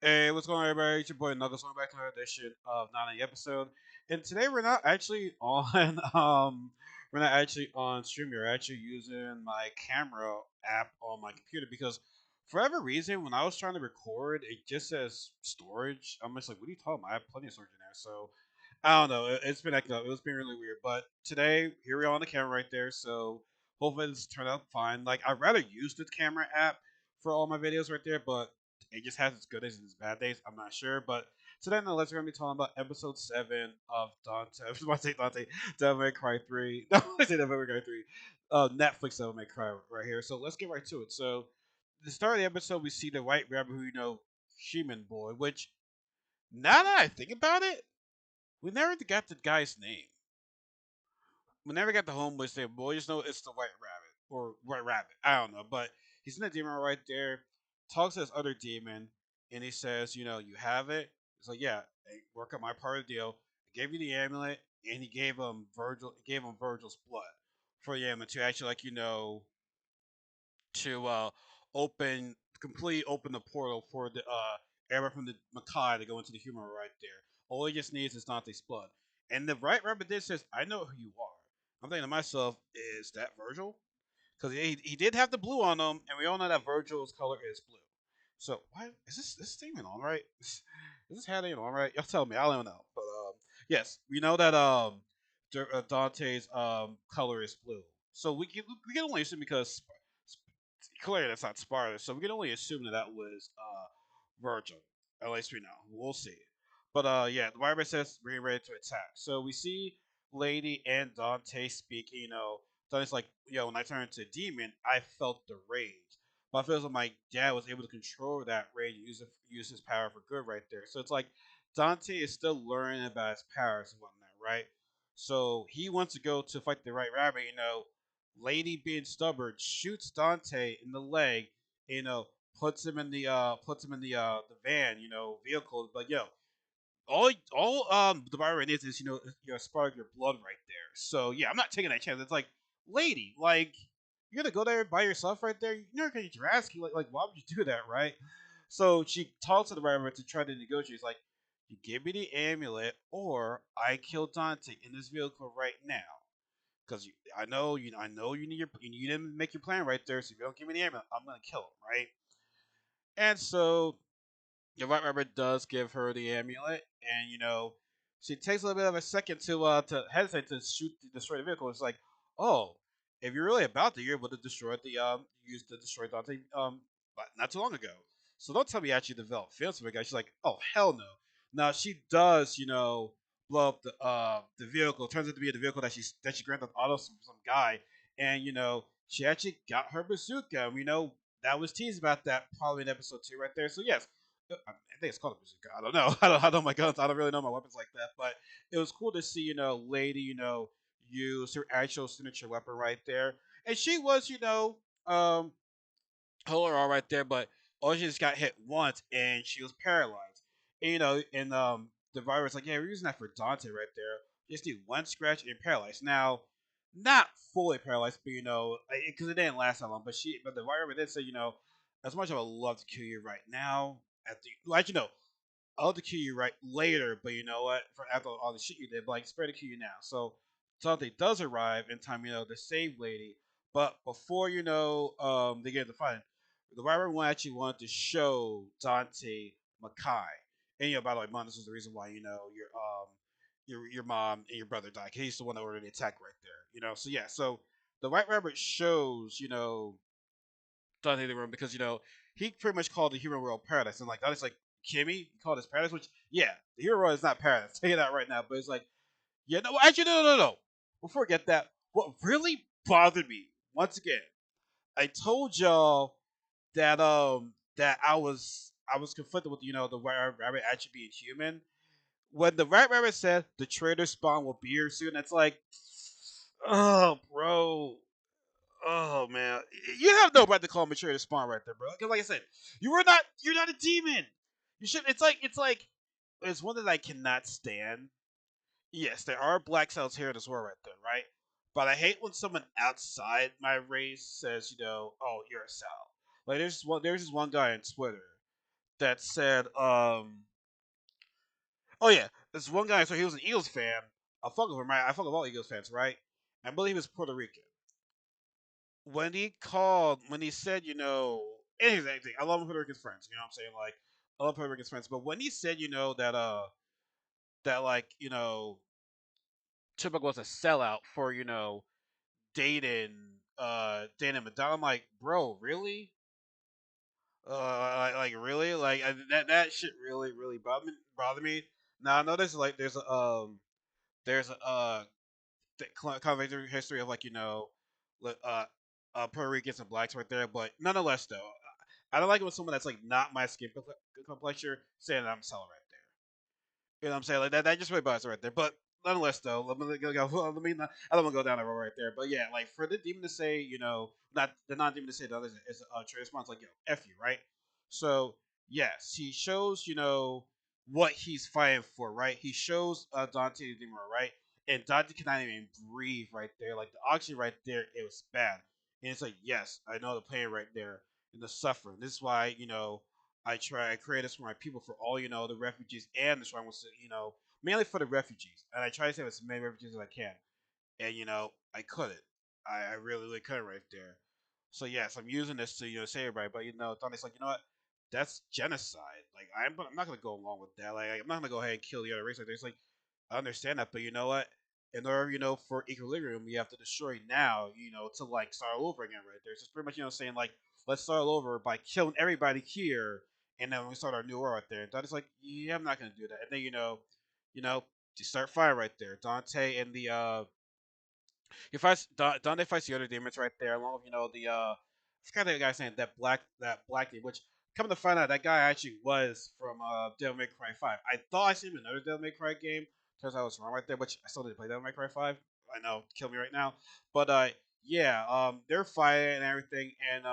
Hey, what's going on, everybody? It's your boy Knuckles. Welcome back to another edition of Nani episode. And today we're not actually on we're not actually on stream. We're actually using my camera app on my computer because for whatever reason when I was trying to record, it just says storage. I'm just like, what are you talking about? I have plenty of storage in there. So I don't know. It's been acting up. It's been really weird. But today, here we are on the camera right there. So hopefully this turned out fine. Like I'd rather use the camera app for all my videos right there, but it just has its good days and its bad days. I'm not sure, but today, nonetheless, we're gonna be talking about episode 7 of Dante. I was about to say Dante, Devil May Cry 3. No, I say Devil May Cry 3. Netflix Devil May Cry right here. So let's get right to it. So, the start of the episode, we see the White Rabbit, who Sheeman Boy. Which now that I think about it, we never got the guy's name. We never got the homeboy's name. Boy, just know it's the White Rabbit or White Rabbit. I don't know, but he's in the demon right there. Talks to this other demon, and he says, you have it. It's like, yeah, hey, work out my part of the deal. I gave you the amulet, and he gave him Virgil's blood for the amulet to actually, to open completely open the portal for the everyone from the Makai to go into the human right there. All he just needs is Dante's blood. And the right rabbit did says, I know who you are. I'm thinking to myself, is that Virgil? Because he did have the blue on him, and we all know that Virgil's color is blue. So why is this thing even on right? Is this hat even on right? Y'all tell me. I don't know. But yes, we know that Dante's color is blue. So we can only assume because clearly that's not Sparta, so we can only assume that that was Virgil. At least we know. We'll see. But yeah, the Wyvern says we're ready to attack. So we see Lady and Dante speaking. Dante's like, when I turned into a demon, I felt the rage. But I feel like my dad was able to control that rage and use his power for good right there. So it's like Dante is still learning about his powers and whatnot, right? So he wants to go to fight the right rabbit. Lady being stubborn shoots Dante in the leg. You know, puts him in the van, vehicle. But all the Byron is spark your blood right there. So yeah, I'm not taking that chance. It's like, lady, like you're gonna go there by yourself right there. You're not gonna get your ass kicked. Like why would you do that, right? So she talks to the Byron to try to negotiate. She's like, you give me the amulet, or I kill Dante in this vehicle right now. Because I know you didn't make your plan right there. So if you don't give me the amulet, I'm gonna kill him, right? And so the White Rabbit does give her the amulet, and she takes a little bit of a second to hesitate to destroy the vehicle. It's like, oh, if you're really about to, you're able to destroy the use to destroy Dante but not too long ago. So don't tell me you actually developed feelings for the guy. She's like, oh hell no. Now she does, blow up the vehicle. It turns out to be the vehicle that she granted auto some guy, and she actually got her bazooka. And that was teased about that probably in episode 2 right there. So yes, I think it's called a bazooka. I don't know. I don't know my guns. I don't really know my weapons like that. But it was cool to see, Lady, use her actual signature weapon right there. And she was, um, hold her all right there, but she just got hit once and she was paralyzed. And, the virus like, yeah, we're using that for Dante right there. Just need one scratch and paralyzed. Now, not fully paralyzed, but because it didn't last that long. But the virus did say, as much as I would love to kill you right now, I'll to kill you right later, but you know what? For after all the shit you did, but like spare to kill you now. So Dante does arrive in time, to save Lady. But before they get to fight, the Wyvern one actually wanted to show Dante Makai. And by the way, Mom, this is the reason why your mom and your brother died. He's the one that ordered the attack right there. So yeah, so the White Rabbit shows Dante the room because he pretty much called the hero world paradise, and like Dante's like, Kimmy, you call this paradise? Which yeah, the hero world is not paradise. I'll tell you that right now. But it's like, yeah, no, actually, no, no, no. Before I get that, what really bothered me once again, I told y'all that I was conflicted with the White Rabbit actually being human. When the White Rabbit said the traitor spawn will be here soon, it's like, oh, bro, oh man, you have no right to call mature to spawn right there, bro. Because like I said, you're not a demon. You should. It's one that I cannot stand. Yes, there are black cells here in this world right there, right? But I hate when someone outside my race says, oh, you're a cell. Like there's this one guy on Twitter that said, oh yeah, this one guy. So he was an Eagles fan. I fuck with him, right? I fuck with all Eagles fans, right? I believe he was Puerto Rican. When he said, anything, I love Puerto Rican friends. You know what I'm saying? Like, I love Puerto Rican friends. But when he said, that like, Tupac was a sellout for, dating Madonna, I'm like, bro, really? Really? That shit really bother me. Now I know there's a kind of history of like Puerto Ricans and blacks right there, but nonetheless though, I don't like it when someone that's like not my skin complexion saying I'm selling right there. You know what I'm saying? Like that just really bothers me right there. But nonetheless, though, let me not, I don't want to go down that road right there. But yeah, like for the demon to say, not the non-demon to say the other is a true response, like, yo, F you, right? So yes, he shows, what he's fighting for, right? He shows Dante the demon, right? And Dante cannot even breathe right there. Like the oxygen right there, it was bad. And it's like, yes, I know the pain right there and the suffering. This is why, I create this for my people, for all, the refugees and the strong ones, mainly for the refugees. And I try to save as many refugees as I can. And, I couldn't. I really couldn't right there. So, yes, I'm using this to, save everybody. But, Donnie's like, you know what? That's genocide. Like, I'm not going to go along with that. Like, I'm not going to go ahead and kill the other race. Like, there's like, I understand that. But you know what? In order, for equilibrium, you have to destroy now, to like start all over again, right? There's just pretty much, saying like, let's start all over by killing everybody here, and then we start our new war right there. And Dante's like, yeah, I'm not gonna do that. And then you know, you start fire right there. Dante and the Dante fights the other demons right there, along with the I forgot that guy's name, that black dude, which come to find out that guy actually was from Devil May Cry 5. I thought I seen him in another Devil May Cry game. Turns out I was wrong right there, which I still didn't play Devil May Cry 5. I know, kill me right now. But yeah, they're fighting and everything, and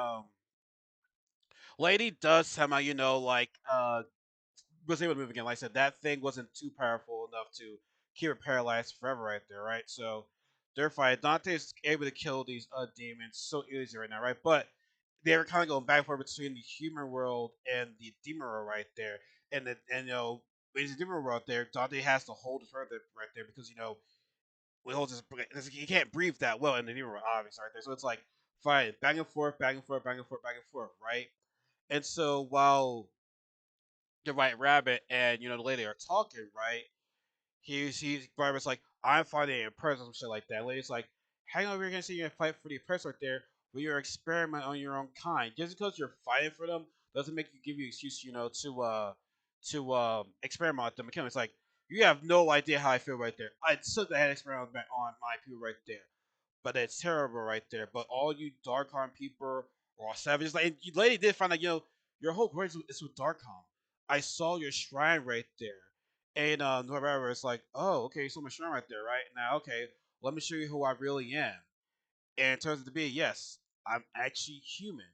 Lady does somehow, was able to move again. Like I said, that thing wasn't too powerful enough to keep her paralyzed forever right there, right? So they're fighting. Dante's able to kill these demons so easy right now, right? But they were kind of going back and forth between the human world and the demon world right there. And in the demon world there, Dante has to hold further right there because we hold his he can't breathe that well in the demon world, obviously, right there. So it's like fighting back and forth, back and forth, back and forth, back and forth, right? And so while the White Rabbit and the lady are talking, right? He's Barbara's like, I'm fighting a person, some shit like that. And lady's like, hang on, we're gonna see you fight for the oppressor right there, but you're experiment on your own kind. Just because you're fighting for them doesn't make you give you excuse, to experiment on them. McKinley, it's like you have no idea how I feel right there. I took that experiment on my people right there, but it's terrible right there. But all you Darkon people are all savages. Like, and you lady did find out, your whole race is with Darkon. I saw your shrine right there. And whoever is like, oh, okay, so my shrine right there, right? Now, okay, let me show you who I really am. And it turns out to be, yes, I'm actually human.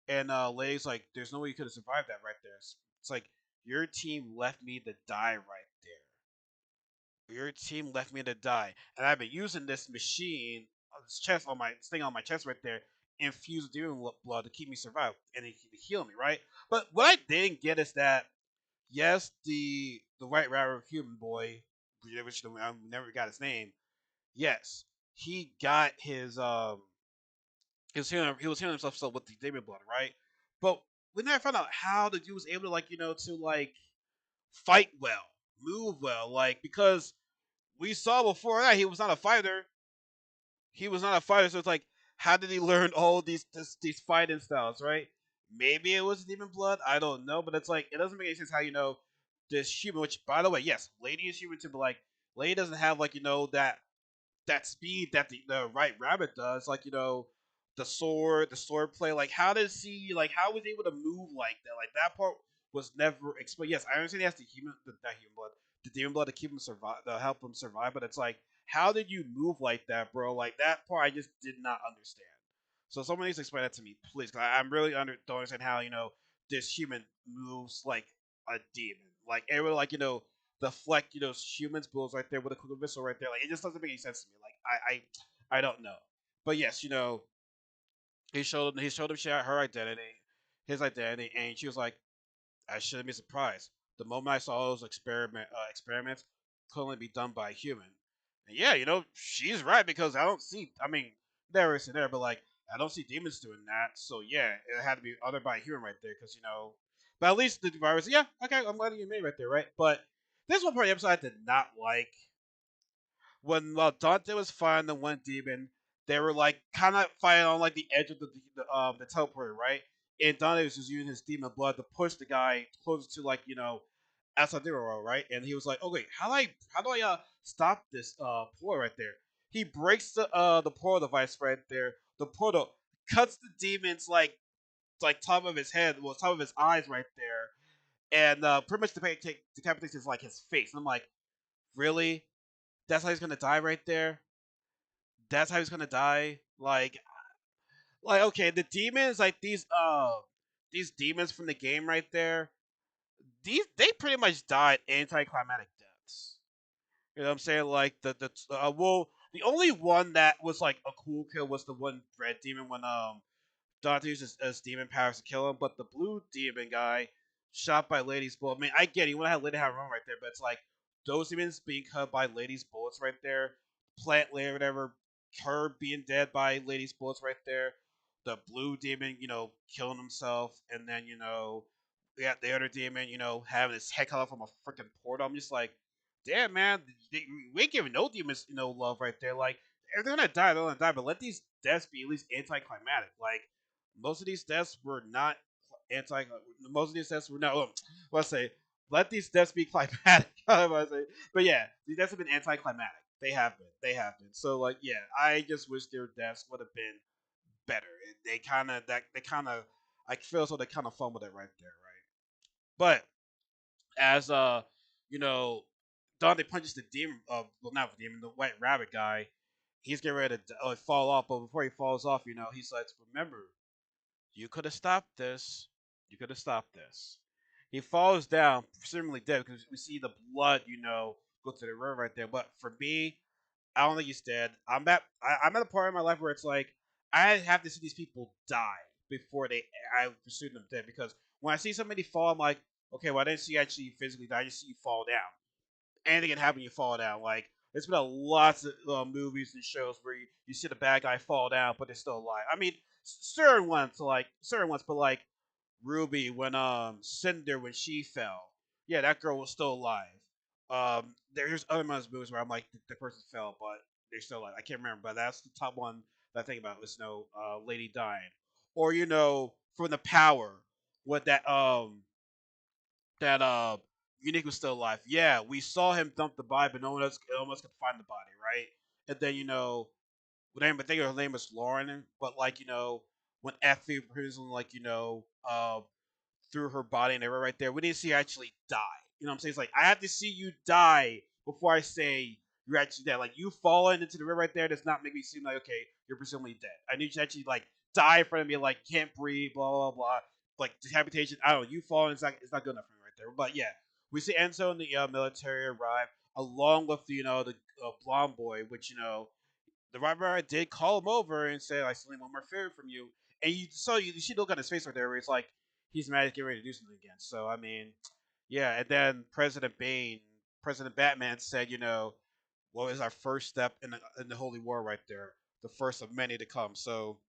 And Lay's like, there's no way you could have survived that right there. It's like, your team left me to die right there. Your team left me to die, and I've been using this machine, this chest on my thing on my chest right there, infused demon blood to keep me survive and to heal me, right? But what I didn't get is that yes, the White Rabbit human boy, which I never got his name. Yes, he got he was healing himself so with the demon blood, right? But we never found out how the dude was able to to fight well, move well, like because we saw before that he was not a fighter. He was not a fighter, so it's like, how did he learn all these fighting styles, right? Maybe it was Demon Blood. I don't know, but it's like it doesn't make any sense how this human. Which, by the way, yes, Lady is human too, but like Lady doesn't have that speed that the right rabbit does, like the sword play. Like how does he how was he able to move like that? Like that part was never explained. Yes, I understand he has that human blood, the demon blood to keep him survive, to help him survive. But it's like, how did you move like that, bro? Like that part I just did not understand. So someone needs to explain that to me, please. Cause I'm really don't understand how this human moves like a demon. Like able to deflect humans blows right there with a quick missile right there. Like it just doesn't make any sense to me. Like I don't know. But yes, he showed him her identity, his identity, and she was like, I shouldn't be surprised. The moment I saw those experiments could only be done by a human. And yeah, she's right because I don't see. I mean, there is there, but like I don't see demons doing that. So yeah, it had to be uttered by a human right there because. But at least the virus. Yeah, okay, I'm glad you made it right there, right? But this one part of the episode I did not like when while Dante was fighting the one demon, they were like kind of fighting on like the edge of the teleporter, right? And Dante was just using his demon blood to push the guy closer to like Asadero, right? And he was like, okay, how do I stop this portal right there? He breaks the portal device right there. The portal cuts the demon's like top of his head, well top of his eyes right there, and pretty much decapitates his like his face. And I'm like, really? That's how he's gonna die right there. That's how he's gonna die. Like okay, the demons like these demons from the game right there. They pretty much died anticlimactic deaths. You know what I'm saying? Like the only one that was like a cool kill was the one red demon when Dante uses his demon powers to kill him, but the blue demon guy shot by Lady's bullet. I mean, I get it. You want to have Lady have a run right there, but it's like those demons being cut by Lady's bullets right there, Plant Lady, whatever, her being dead by Lady's bullets right there, the blue demon, killing himself, and then we got the other demon, having his head cut off from a freaking portal. I'm just like, damn man, we ain't giving no demons, love right there. Like if they're gonna die, they're gonna die, but let these deaths be at least anticlimactic. Like most of these deaths were not anti. Most of these deaths were not. Let's say, let these deaths be climatic. I say, but yeah, these deaths have been anticlimactic. They have been. They have been. So like, yeah, I just wish their deaths would have been better. They kind of that. They kind of. I feel so they kind of fumbled it right there, right? But as you know, Dante punches the demon. Well, not the demon, the white rabbit guy. He's getting ready to fall off, but before he falls off, he's like, "Remember, you could have stopped this. You could have stopped this." He falls down, presumably dead, because we see the blood, go to the river right there. But for me, I don't think he's dead. I'm at a part in my life where it's like I have to see these people die before I pursue them dead. Because when I see somebody fall, I'm like, okay, well I didn't see you actually physically die. I just see you fall down. Anything can happen, you fall down. Like there's been a lots of movies and shows where you see the bad guy fall down, but they're still alive. I mean, certain ones, but like Ruby when Cinder when she fell, yeah, that girl was still alive. There's other movies where I'm like the person fell, but they're still alive. I can't remember, but that's the top one that I think about was lady dying, or from the Power, what that Unique was still alive. Yeah, we saw him dump the body, but no one else could find the body, right? And then I think her name was Lauren, but like when Effie prison threw her body and everything right there, we didn't see her actually die. You know what I'm saying? It's like I have to see you die before I say you're actually dead. Like you falling into the river right there does not make me seem like okay, you're presumably dead. I need you to actually like die in front of me, like can't breathe, blah blah blah, like decapitation. I don't know. You falling, it's not good enough for me right there. But yeah, we see Enzo and the military arrive along with the blonde boy, which the rabbi did call him over and say, "I still need one more favor from you." And you see the look on his face right there, where it's like he's mad to get ready to do something again. So I mean, yeah. And then President Batman said, "What is our first step in the Holy War right there? The first of many to come." So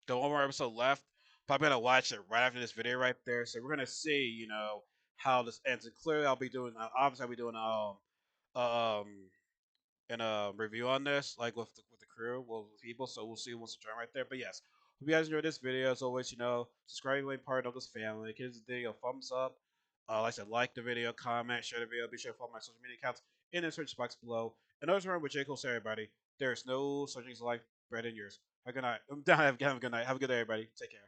the one more episode left. Probably gonna watch it right after this video right there. So we're gonna see, how this ends. And clearly, obviously I'll be doing um and a review on this, like with the crew, with people. So we'll see who wants to join right there. But yes, hope you guys enjoyed this video. As always, subscribe to be part of this family. Give this video a thumbs up. Like I said, like the video, comment, share the video. Be sure to follow my social media accounts in the search box below. And always remember, with J. Cole said, everybody, there is no such thing as life better than yours. Have a good night. Have a good night. Have a good day, everybody. Take care.